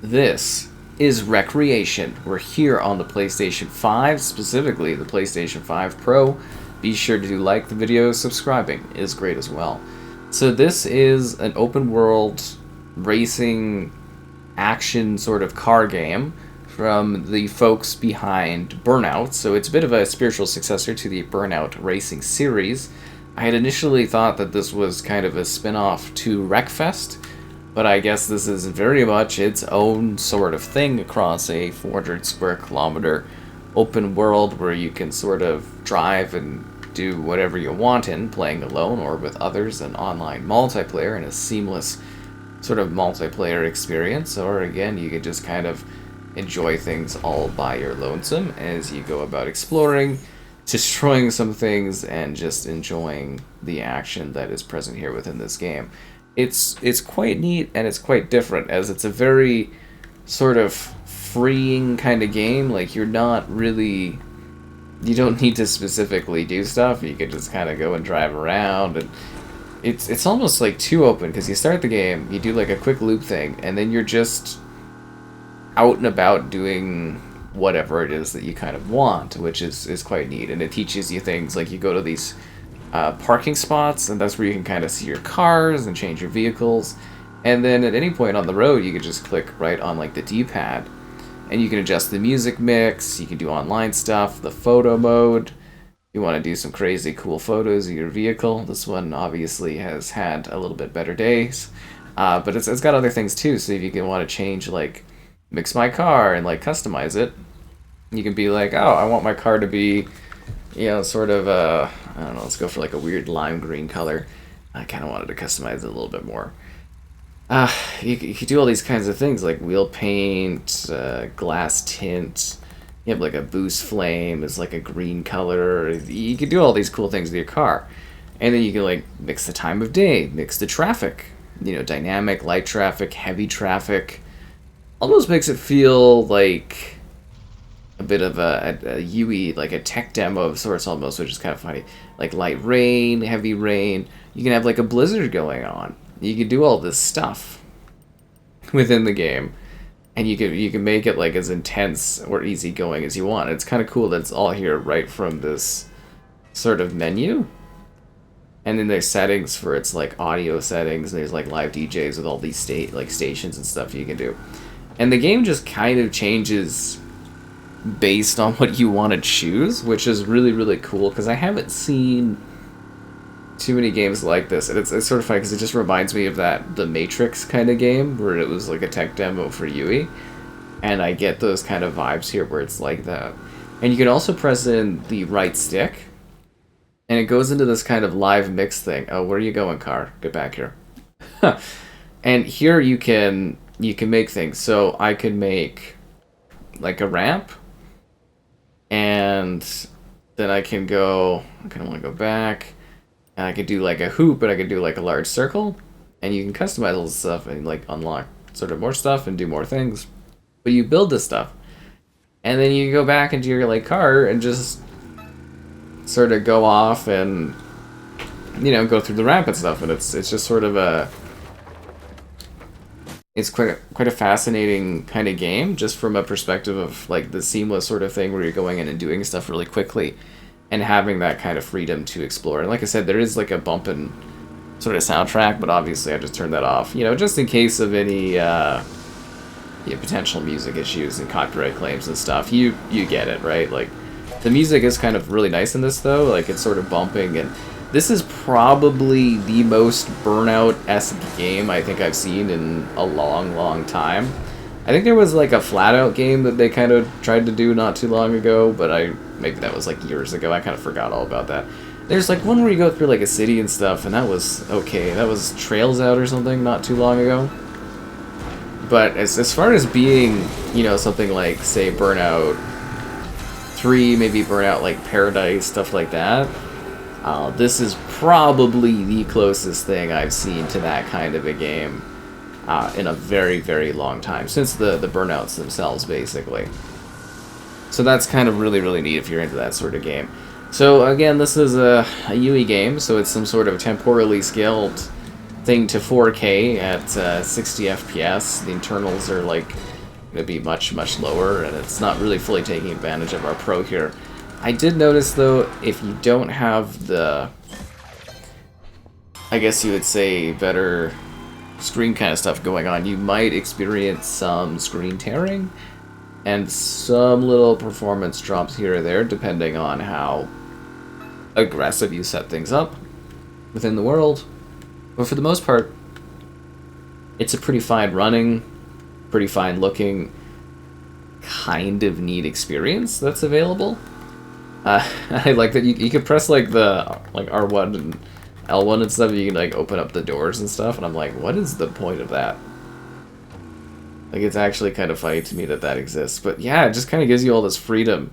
This is Wreckreation. We're here on the PlayStation 5, specifically the PlayStation 5 Pro. Be sure to like the video, subscribing is great as well. So this is an open world racing action sort of car game from the folks behind Burnout. So it's a bit of a spiritual successor to the Burnout racing series. I had initially thought that this was kind of a spin-off to Wreckfest, but I guess this is very much its own sort of thing across a 400 square kilometer open world where you can sort of drive and do whatever you want in, playing alone or with others, and online multiplayer in a seamless sort of multiplayer experience. Or again, you can just kind of enjoy things all by your lonesome as you go about exploring, destroying some things, and just enjoying the action that is present here within this game. It's quite neat, and it's quite different, as it's a very sort of freeing kind of game. Like, you don't need to specifically do stuff. You can just kind of go and drive around, and it's almost like too open, because you start the game, you do like a quick loop thing, and then you're just out and about doing whatever it is that you kind of want, which is quite neat. And it teaches you things like you go to these parking spots, and that's where you can kind of see your cars and change your vehicles. And then at any point on the road, you can just click right on like the D-pad, and you can adjust the music mix. You can do online stuff, the photo mode. You want to do some crazy cool photos of your vehicle. This one obviously has had a little bit better days, but it's got other things too. So if you can want to change, like mix my car and like customize it, you can be like, oh, I want my car to be, sort of, I don't know, let's go for like a weird lime green color. I kind of wanted to customize it a little bit more. You could do all these kinds of things, like wheel paint, glass tint. You have like a boost flame is like a green color. You could do all these cool things with your car. And then you can like mix the time of day, mix the traffic, dynamic, light traffic, heavy traffic. Almost makes it feel like a bit of a UE, like a tech demo of sorts almost, which is kind of funny. Like light rain, heavy rain. You can have like a blizzard going on. You can do all this stuff within the game, and you can make it like as intense or easygoing as you want. It's kind of cool that it's all here right from this sort of menu. And then there's settings for its like audio settings, and there's like live DJs with all these stations and stuff you can do. And the game just kind of changes based on what you want to choose, which is really, really cool, because I haven't seen too many games like this. And it's sort of funny, because it just reminds me of the Matrix kind of game, where it was like a tech demo for UE. And I get those kind of vibes here, where it's like that. And you can also press in the right stick, and it goes into this kind of live mix thing. Oh, where are you going, car? Get back here. And here you can make things. So I could make like a ramp, and then I kind of want to go back, and I could do like a hoop, but I could do like a large circle, and you can customize all this stuff and like unlock sort of more stuff and do more things. But you build this stuff, and then you go back into your like car and just sort of go off and go through the ramp and stuff. And it's just sort of it's quite a fascinating kind of game, just from a perspective of like the seamless sort of thing where you're going in and doing stuff really quickly and having that kind of freedom to explore. And like I said, there is like a bumpin' sort of soundtrack, but obviously I just turned that off, just in case of any potential music issues and copyright claims and stuff. You get it, right? Like, the music is kind of really nice in this though, like it's sort of bumping, and this is probably the most Burnout-esque game I think I've seen in a long, long time. I think there was like a flat-out game that they kind of tried to do not too long ago, but maybe that was like years ago. I kind of forgot all about that. There's like one where you go through like a city and stuff, and that was okay. That was Trails Out or something not too long ago. But as far as being, something like, say, Burnout 3, maybe Burnout like Paradise, stuff like that, this is probably the closest thing I've seen to that kind of a game in a very, very long time, since the Burnouts themselves, basically. So that's kind of really, really neat if you're into that sort of game. So again, this is a UE game, so it's some sort of temporally scaled thing to 4K at 60 FPS. The internals are like going to be much lower, and it's not really fully taking advantage of our Pro here. I did notice though, if you don't have the, I guess you would say, better screen kind of stuff going on, you might experience some screen tearing and some little performance drops here or there, depending on how aggressive you set things up within the world. But for the most part, it's a pretty fine running, pretty fine looking, kind of neat experience that's available. I like that you could press like the R1 and L1 and stuff, you can like open up the doors and stuff, and I'm like, what is the point of that? Like, it's actually kind of funny to me that that exists. But yeah, it just kind of gives you all this freedom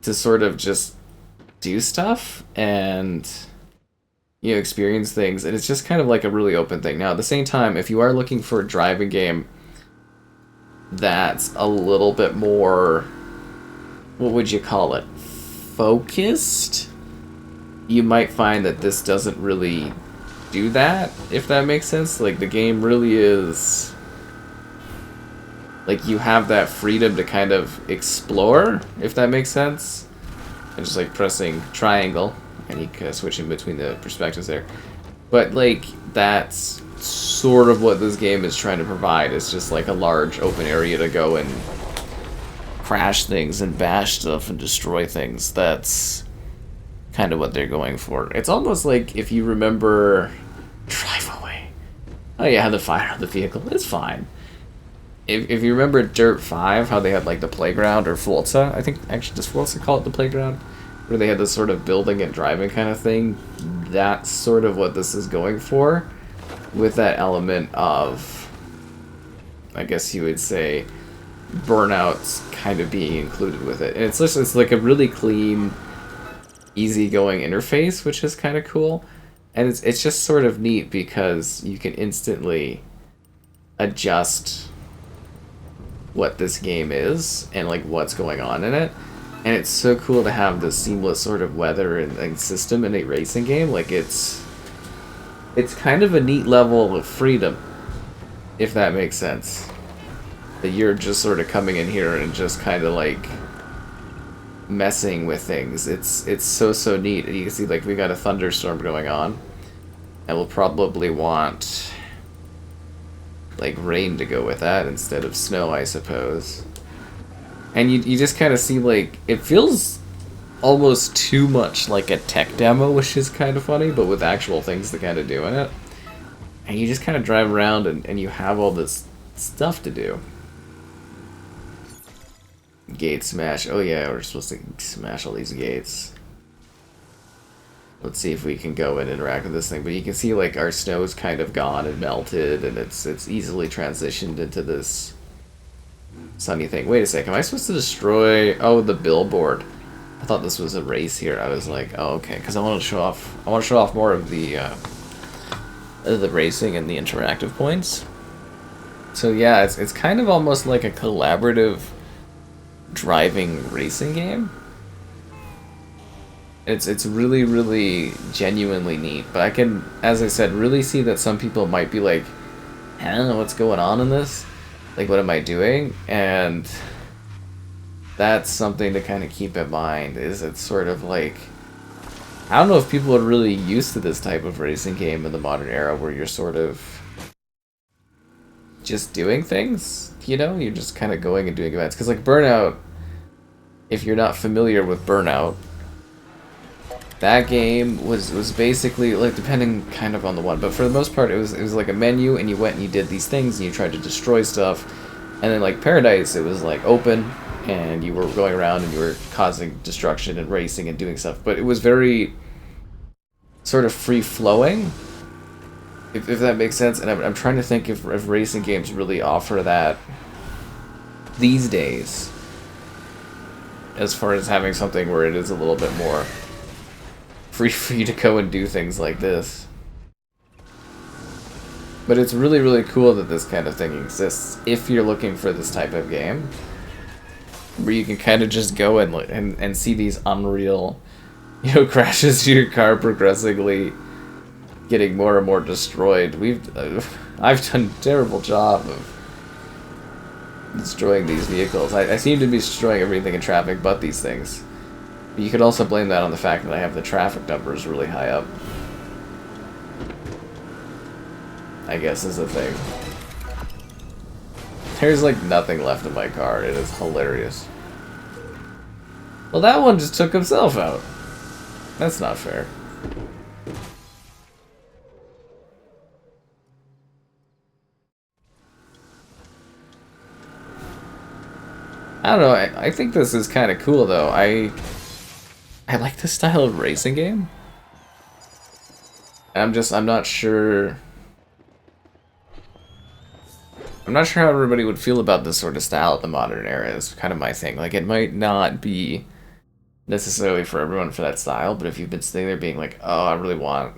to sort of just do stuff and, you know, experience things. And it's just kind of like a really open thing. Now, at the same time, if you are looking for a driving game that's a little bit more, what would you call it, focused, you might find that this doesn't really do that, if that makes sense. Like, the game really is, like, you have that freedom to kind of explore, if that makes sense. And just like pressing triangle, and you kind of switch in between the perspectives there. But like, that's sort of what this game is trying to provide. It's just like a large open area to go and crash things and bash stuff and destroy things. That's kind of what they're going for. It's almost like, if you remember Drive Away. Oh yeah, how to fire on the vehicle. It's fine. If you remember Dirt 5, how they had like the playground, or Forza, I think, actually, does Forza call it the playground? Where they had this sort of building and driving kind of thing. That's sort of what this is going for, with that element of, I guess you would say, Burnout's kind of being included with it. And it's like a really clean, easygoing interface, which is kind of cool. And it's just sort of neat because you can instantly adjust what this game is and like what's going on in it. And it's so cool to have this seamless sort of weather and system in a racing game. Like, it's kind of a neat level of freedom, if that makes sense. That you're just sort of coming in here and just kind of like messing with things. It's so neat. And you can see, like, we got a thunderstorm going on, and we'll probably want like rain to go with that instead of snow, I suppose. And you just kind of see, like, it feels almost too much like a tech demo, which is kind of funny, but with actual things to kind of do in it. And you just kind of drive around and you have all this stuff to do. Gate smash. Oh yeah, we're supposed to smash all these gates. Let's see if we can go and interact with this thing. But you can see, like, our snow's kind of gone and melted, and it's easily transitioned into this sunny thing. Wait a sec, am I supposed to destroy... Oh, the billboard. I thought this was a race here. I was like, oh, okay, because I want to show off more of the racing and the interactive points. So yeah, it's kind of almost like a collaborative driving racing game. It's really genuinely neat, but I can, as I said, really see that some people might be like, I don't know what's going on in this. Like, what am I doing? And that's something to kind of keep in mind, is it's sort of like, I don't know if people are really used to this type of racing game in the modern era where you're sort of just doing things, you know? You're just kind of going and doing events. Because, like, Burnout, if you're not familiar with Burnout, that game was basically, like, depending kind of on the one, but for the most part, it was like a menu, and you went and you did these things, and you tried to destroy stuff. And then, like, Paradise, it was, like, open, and you were going around, and you were causing destruction and racing and doing stuff. But it was very sort of free-flowing, if that makes sense. And I'm trying to think if racing games really offer that these days, as far as having something where it is a little bit more free for you to go and do things like this. But it's really cool that this kind of thing exists if you're looking for this type of game, where you can kind of just go and see these unreal, you know, crashes to your car progressively getting more and more destroyed. I've done a terrible job of destroying these vehicles. I seem to be destroying everything in traffic but these things. But you could also blame that on the fact that I have the traffic numbers really high up. I guess is the thing. There's like nothing left of my car. It is hilarious. Well, that one just took himself out. That's not fair. I don't know, I think this is kind of cool though. I like this style of racing game. I'm not sure... I'm not sure how everybody would feel about this sort of style at the modern era is kind of my thing. Like, it might not be necessarily for everyone for that style, but if you've been sitting there being like, oh, I really want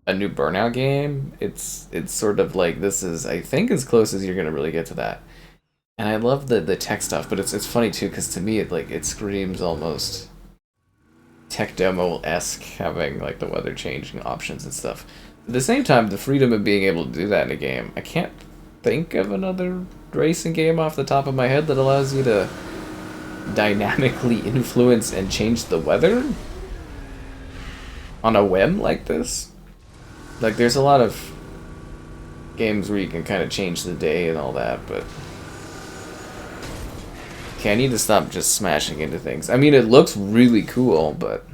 a new Burnout game, it's sort of like, this is, I think, as close as you're going to really get to that. And I love the tech stuff, but it's funny too, because to me it screams almost tech demo-esque, having like the weather changing options and stuff. At the same time, the freedom of being able to do that in a game, I can't think of another racing game off the top of my head that allows you to dynamically influence and change the weather on a whim like this. Like, there's a lot of games where you can kind of change the day and all that, but... Okay, I need to stop just smashing into things. I mean, it looks really cool, but...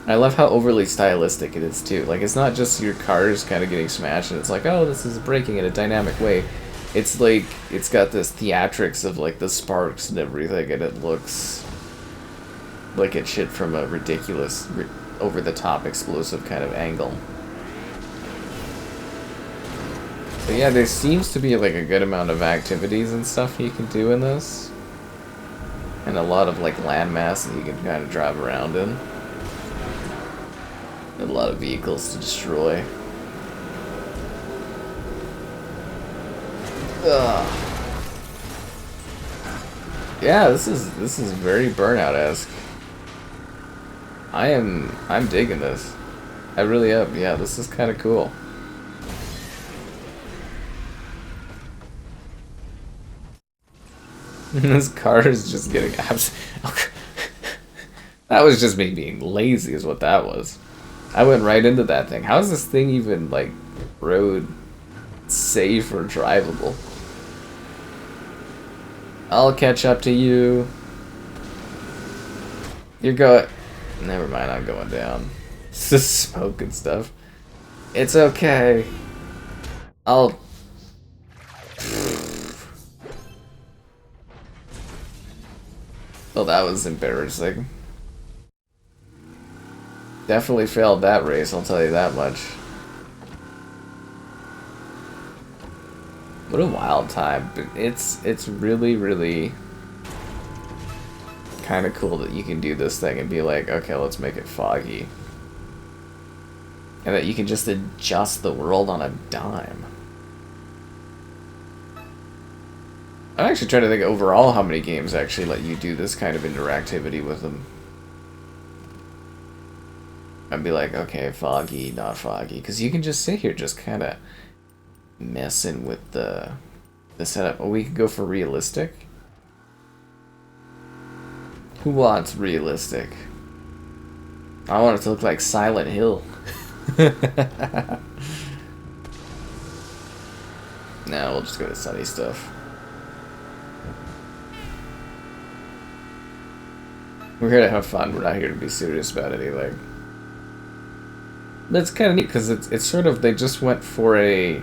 I love how overly stylistic it is, too. Like, it's not just your cars kind of getting smashed, and it's like, oh, this is breaking in a dynamic way. It's like, it's got this theatrics of, like, the sparks and everything, and it looks like it's shit from a ridiculous, over-the-top, explosive kind of angle. But yeah, there seems to be, like, a good amount of activities and stuff you can do in this. And a lot of, like, landmass that you can kind of drive around in. And a lot of vehicles to destroy. Ugh. Yeah, this is very Burnout-esque. I'm digging this. I really am. Yeah, this is kind of cool. This car is just getting absolutely... That was just me being lazy is what that was. I went right into that thing. How is this thing even, like, road safe or drivable? I'll catch up to you. You're going... Never mind, I'm going down. It's just smoke and stuff. It's okay. I'll... Well, that was embarrassing. Definitely failed that race, I'll tell you that much. What a wild time. It's really, really kind of cool that you can do this thing and be like, okay, let's make it foggy. And that you can just adjust the world on a dime. I'm actually trying to think overall how many games actually let you do this kind of interactivity with them. I'd be like, okay, foggy, not foggy. Because you can just sit here just kind of messing with the setup. Oh, we could go for realistic? Who wants realistic? I want it to look like Silent Hill. No, we'll just go to sunny stuff. We're here to have fun. We're not here to be serious about anything. But it's kind of neat because it's sort of, they just went for a,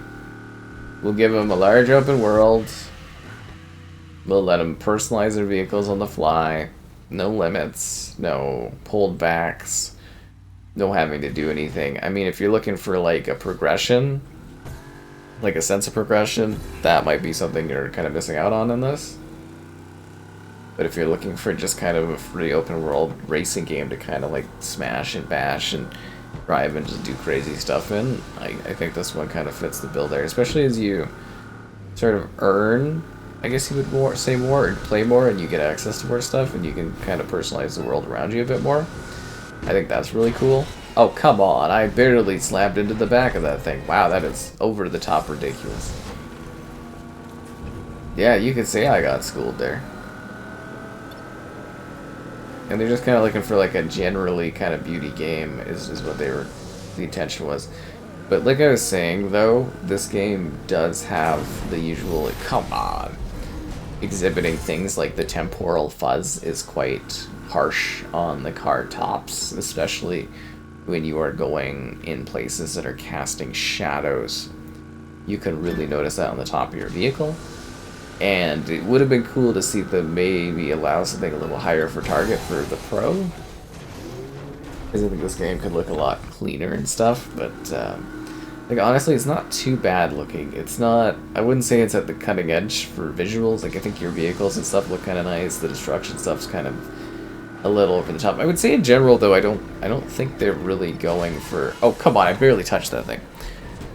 we'll give them a large open world. We'll let them personalize their vehicles on the fly. No limits, no pulled backs, no having to do anything. I mean, if you're looking for like a progression, like a sense of progression, that might be something you're kind of missing out on in this. But if you're looking for just kind of a free open world racing game to kind of like smash and bash and drive and just do crazy stuff in, I think this one kind of fits the bill there, especially as you sort of earn, I guess you would say more, and play more, and you get access to more stuff, and you can kind of personalize the world around you a bit more. I think that's really cool. Oh, come on. I barely slammed into the back of that thing. Wow, that is over the top ridiculous. Yeah, you could say I got schooled there. And they're just kind of looking for like a generally kind of beauty game is what the intention was. But like I was saying though, this game does have the usual, like, come on, exhibiting things like the temporal fuzz is quite harsh on the car tops, especially when you are going in places that are casting shadows. You can really notice that on the top of your vehicle. And it would have been cool to see them maybe allow something a little higher for target for the Pro. Because I think this game could look a lot cleaner and stuff, but like honestly, it's not too bad looking. It's not, I wouldn't say it's at the cutting edge for visuals. Like I think your vehicles and stuff look kind of nice. The destruction stuff's kind of a little over the top. I would say in general though, I don't think they're really going for, oh come on, I barely touched that thing.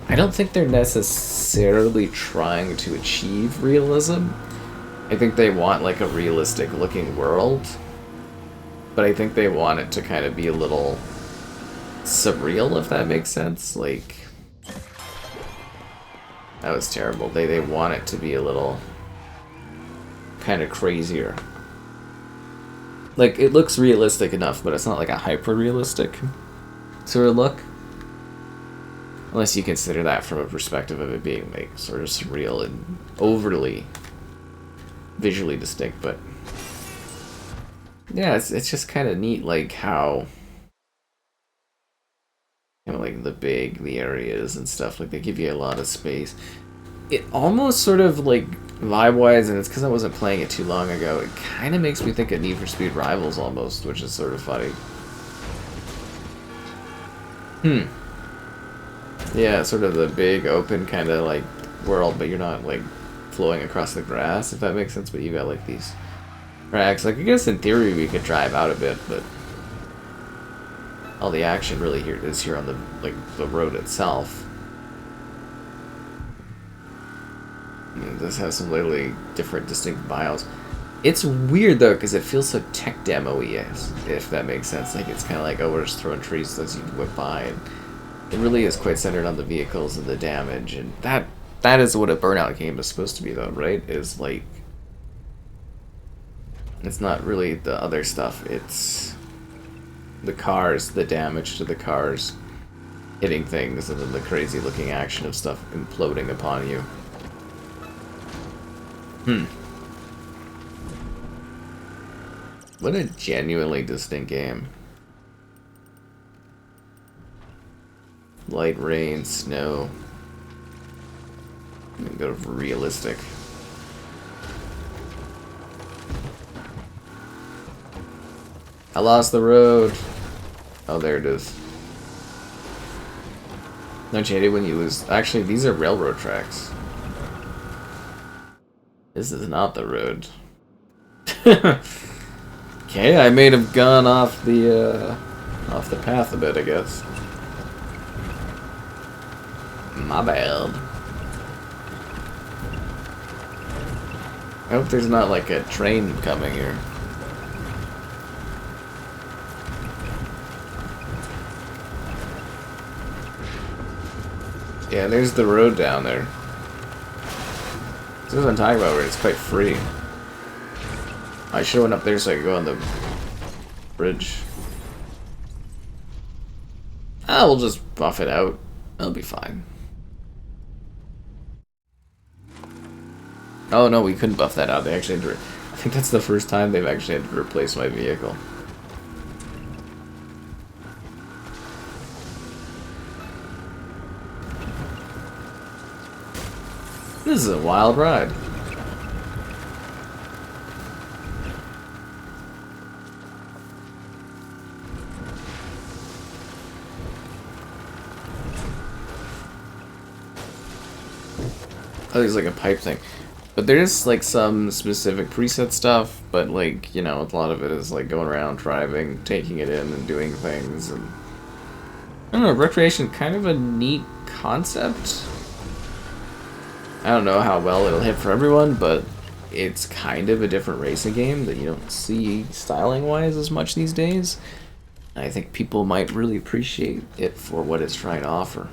I don't think they're necessarily trying to achieve realism. I think they want like a realistic looking world, but I think they want it to kind of be a little surreal, if that makes sense. Like, that was terrible. They want it to be a little kind of crazier. Like, it looks realistic enough, but it's not like a hyper-realistic sort of look. Unless you consider that from a perspective of it being like sort of surreal and overly visually distinct, but yeah, it's just kind of neat, like how, you know, like the areas and stuff, like they give you a lot of space. It almost sort of like vibe-wise, and it's because I wasn't playing it too long ago, it kind of makes me think of Need for Speed Rivals almost, which is sort of funny. Yeah, sort of the big open kind of like world, but you're not like flowing across the grass, if that makes sense. But you got like these tracks. Like I guess in theory we could drive out a bit, but all the action really is here on the road itself. And this has some literally different distinct bios. It's weird though because it feels so tech demo-y, if that makes sense. Like it's kind of like, oh, we're just throwing trees as you whip by, and it really is quite centered on the vehicles and the damage, and that is what a Burnout game is supposed to be though, right? Is like, it's not really the other stuff, it's the cars, the damage to the cars, hitting things, and then the crazy looking action of stuff imploding upon you. What a genuinely distinct game. Light rain, snow. I'm gonna go realistic. I lost the road. Oh, there it is. Don't you hate it when you lose? Actually, these are railroad tracks. This is not the road. Okay, I may have gone off the path a bit, I guess. My bad. I hope there's not like a train coming here. Yeah, there's the road down there. This is what I'm talking about, where it's quite free. I should have went up there so I could go on the bridge. Ah, we'll just buff it out. It'll be fine. Oh no, we couldn't buff that out. They actually had to I think that's the first time they've actually had to replace my vehicle. This is a wild ride. Oh, there's like a pipe thing. But there's like some specific preset stuff, but like, you know, a lot of it is like going around driving, taking it in and doing things, and I don't know, Wreckreation, kind of a neat concept. I don't know how well it'll hit for everyone, but it's kind of a different racing game that you don't see styling wise as much these days. I think people might really appreciate it for what it's trying to offer.